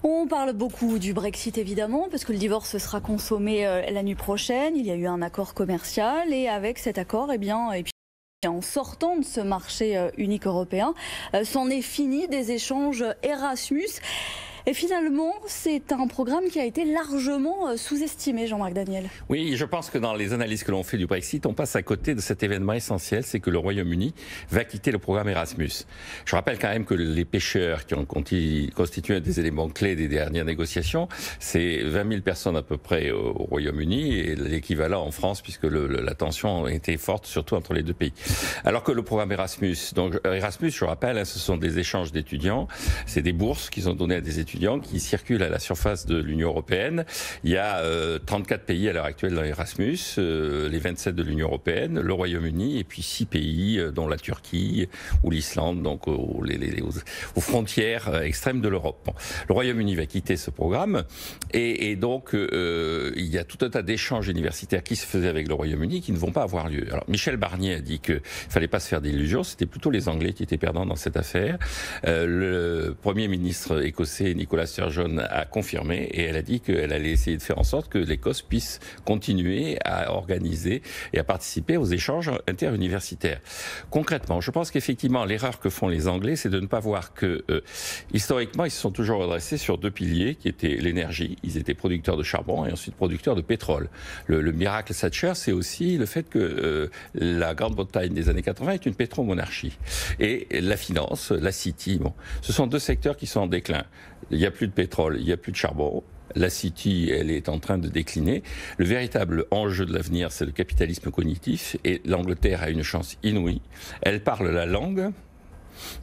On parle beaucoup du Brexit évidemment, parce que le divorce sera consommé la nuit prochaine. Il y a eu un accord commercial et avec cet accord, et puis en sortant de ce marché unique européen, c'en est fini des échanges Erasmus. Et finalement, c'est un programme qui a été largement sous-estimé, Jean-Marc Daniel. Oui, je pense que dans les analyses que l'on fait du Brexit, on passe à côté de cet événement essentiel, c'est que le Royaume-Uni va quitter le programme Erasmus. Je rappelle quand même que les pêcheurs qui ont constitué un des éléments clés des dernières négociations, c'est 20 000 personnes à peu près au Royaume-Uni et l'équivalent en France, puisque la tension était forte, surtout entre les deux pays. Alors que le programme Erasmus, donc Erasmus, je rappelle, ce sont des échanges d'étudiants, c'est des bourses qu'ils ont données à des étudiants qui circulent à la surface de l'Union européenne. Il y a 34 pays à l'heure actuelle dans Erasmus, les 27 de l'Union européenne, le Royaume-Uni et puis 6 pays dont la Turquie ou l'Islande, donc aux frontières extrêmes de l'Europe. Bon. Le Royaume-Uni va quitter ce programme et donc il y a tout un tas d'échanges universitaires qui se faisaient avec le Royaume-Uni qui ne vont pas avoir lieu. Alors Michel Barnier a dit qu'il ne fallait pas se faire d'illusions, c'était plutôt les Anglais qui étaient perdants dans cette affaire. Le Premier ministre écossais Nicolas Sturgeon a confirmé et elle a dit qu'elle allait essayer de faire en sorte que l'Écosse puisse continuer à organiser et à participer aux échanges interuniversitaires. Concrètement, je pense qu'effectivement, l'erreur que font les Anglais, c'est de ne pas voir que, historiquement, ils se sont toujours redressés sur deux piliers qui étaient l'énergie. Ils étaient producteurs de charbon et ensuite producteurs de pétrole. Le miracle Thatcher, c'est aussi le fait que la Grande-Bretagne des années 80 est une pétromonarchie. Et la finance, la City, bon, ce sont deux secteurs qui sont en déclin. Il n'y a plus de pétrole, il n'y a plus de charbon. La City, elle est en train de décliner. Le véritable enjeu de l'avenir, c'est le capitalisme cognitif. Et l'Angleterre a une chance inouïe. Elle parle la langue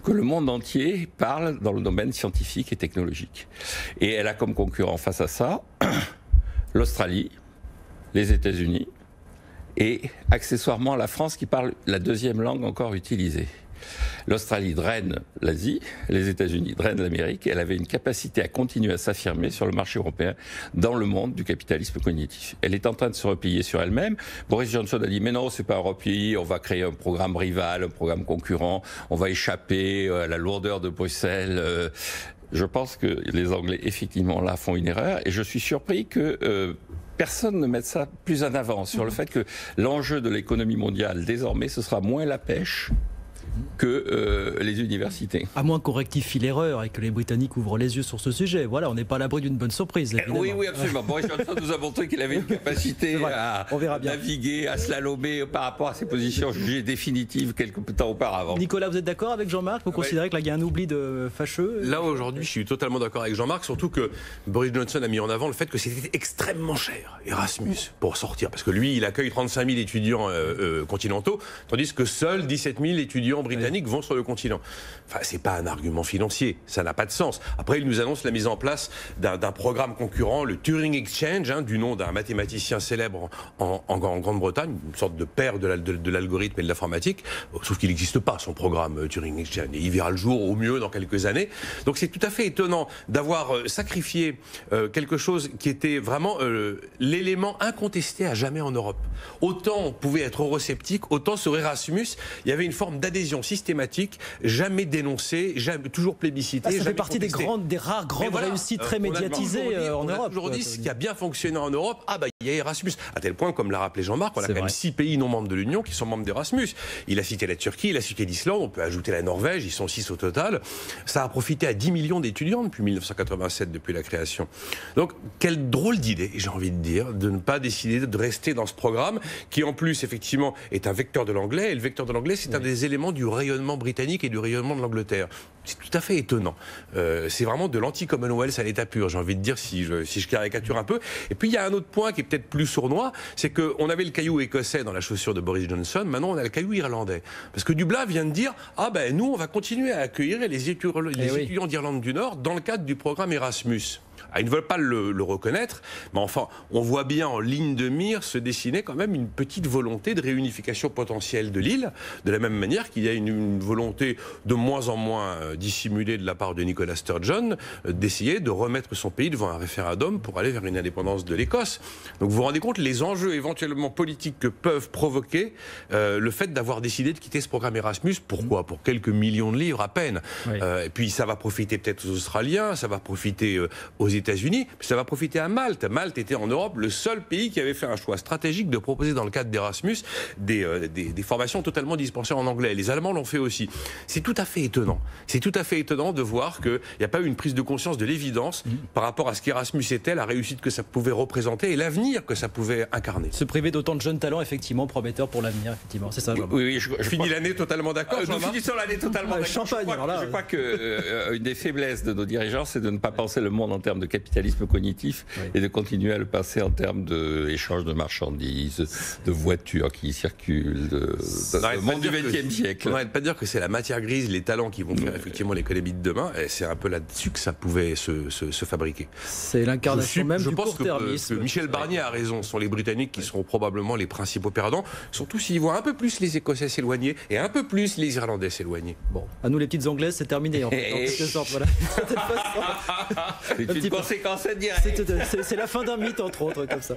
que le monde entier parle dans le domaine scientifique et technologique. Et elle a comme concurrent face à ça l'Australie, les États-Unis et accessoirement la France qui parle la deuxième langue encore utilisée. L'Australie draine l'Asie, les États-Unis drainent l'Amérique. Elle avait une capacité à continuer à s'affirmer sur le marché européen dans le monde du capitalisme cognitif. Elle est en train de se replier sur elle-même. Boris Johnson a dit mais non, c'est pas un repli, on va créer un programme rival, un programme concurrent, on va échapper à la lourdeur de Bruxelles. Je pense que les Anglais effectivement là font une erreur et je suis surpris que personne ne mette ça plus en avant sur le fait que l'enjeu de l'économie mondiale désormais ce sera moins la pêche que les universités. À moins qu'on rectifie l'erreur et que les Britanniques ouvrent les yeux sur ce sujet. Voilà, on n'est pas à l'abri d'une bonne surprise. Évidemment. Oui, absolument. Boris Johnson nous a montré qu'il avait une capacité à naviguer, à slalomer par rapport à ses positions jugées définitives quelques temps auparavant. Nicolas, vous êtes d'accord avec Jean-Marc? Vous considérez que là, il y a un oubli de fâcheux? Là, aujourd'hui, je suis totalement d'accord avec Jean-Marc, surtout que Boris Johnson a mis en avant le fait que c'était extrêmement cher, Erasmus, pour sortir. Parce que lui, il accueille 35 000 étudiants continentaux, tandis que seuls 17 000 étudiants britanniques vont sur le continent. Enfin, c'est pas un argument financier, ça n'a pas de sens. Après, il nous annonce la mise en place d'un programme concurrent, le Turing Exchange, du nom d'un mathématicien célèbre en Grande-Bretagne, une sorte de père de l'algorithme et de l'informatique, sauf qu'il n'existe pas, son programme Turing Exchange. Et il verra le jour au mieux dans quelques années. Donc c'est tout à fait étonnant d'avoir sacrifié quelque chose qui était vraiment l'élément incontesté à jamais en Europe. Autant on pouvait être eurosceptique, autant sur Erasmus, il y avait une forme d'adhésion systématique, jamais dénoncée, jamais, toujours plébiscitée. Ça fait partie des rares grandes réussites très médiatisées en Europe. On a toujours dit ce qui a bien fonctionné en Europe, il y a Erasmus. À tel point, comme l'a rappelé Jean-Marc, on a quand même 6 pays non membres de l'Union qui sont membres d'Erasmus. Il a cité la Turquie, il a cité l'Islande, on peut ajouter la Norvège, ils sont 6 au total. Ça a profité à 10 millions d'étudiants depuis 1987, depuis la création. Donc, quelle drôle d'idée, j'ai envie de dire, de ne pas décider de rester dans ce programme qui, en plus, effectivement, est un vecteur de l'anglais. Et le vecteur de l'anglais, c'est un des éléments du rayonnement britannique et du rayonnement de l'Angleterre. C'est tout à fait étonnant. C'est vraiment de l'anti-Commonwealth à l'état pur, j'ai envie de dire, si je caricature un peu. Et puis, il y a un autre point qui est peut-être plus sournois, c'est qu'on avait le caillou écossais dans la chaussure de Boris Johnson, maintenant on a le caillou irlandais. Parce que Dublin vient de dire, nous, on va continuer à accueillir les étudiants d'Irlande du Nord dans le cadre du programme Erasmus. Ils ne veulent pas le reconnaître, mais enfin, on voit bien en ligne de mire se dessiner quand même une petite volonté de réunification potentielle de l'île, de la même manière qu'il y a une volonté de moins en moins dissimulé de la part de Nicola Sturgeon d'essayer de remettre son pays devant un référendum pour aller vers une indépendance de l'Écosse. Donc vous vous rendez compte les enjeux éventuellement politiques que peuvent provoquer le fait d'avoir décidé de quitter ce programme Erasmus. Pourquoi ? Pour quelques millions de livres à peine. Oui. Et puis ça va profiter peut-être aux Australiens, ça va profiter aux États-Unis, ça va profiter à Malte. Malte était en Europe le seul pays qui avait fait un choix stratégique de proposer dans le cadre d'Erasmus des formations totalement dispensées en anglais. Les Allemands l'ont fait aussi. C'est tout à fait étonnant. C'est tout à fait étonnant de voir qu'il n'y a pas eu une prise de conscience de l'évidence par rapport à ce qu'Erasmus était, la réussite que ça pouvait représenter et l'avenir que ça pouvait incarner. Se priver d'autant de jeunes talents, effectivement, prometteurs pour l'avenir, effectivement. C'est ça, oui, je finis l'année totalement d'accord. Nous finissons l'année totalement d'accord. Champagne, je crois qu'une des faiblesses de nos dirigeants, c'est de ne pas penser le monde en termes de capitalisme cognitif et de continuer à le passer en termes d'échange de marchandises, de voitures qui circulent, le monde du XXe siècle. On n'arrête pas de dire que c'est la matière grise, les talents qui vont faire effectivement l'économie de demain. Et c'est un peu là-dessus que ça pouvait se fabriquer. C'est l'incarnation même du court-termisme. Je pense que Michel Barnier a raison. Ce sont les Britanniques qui seront probablement les principaux perdants, surtout s'ils voient un peu plus les Écossais s'éloigner et un peu plus les Irlandais s'éloigner. Bon, à nous les petites Anglaises, c'est terminé en quelque sorte. Voilà. C'est une conséquence directe. C'est la fin d'un mythe, entre autres, comme ça.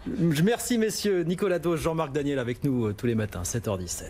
Merci messieurs. Nicolas Dos, Jean-Marc Daniel avec nous tous les matins, 7h17.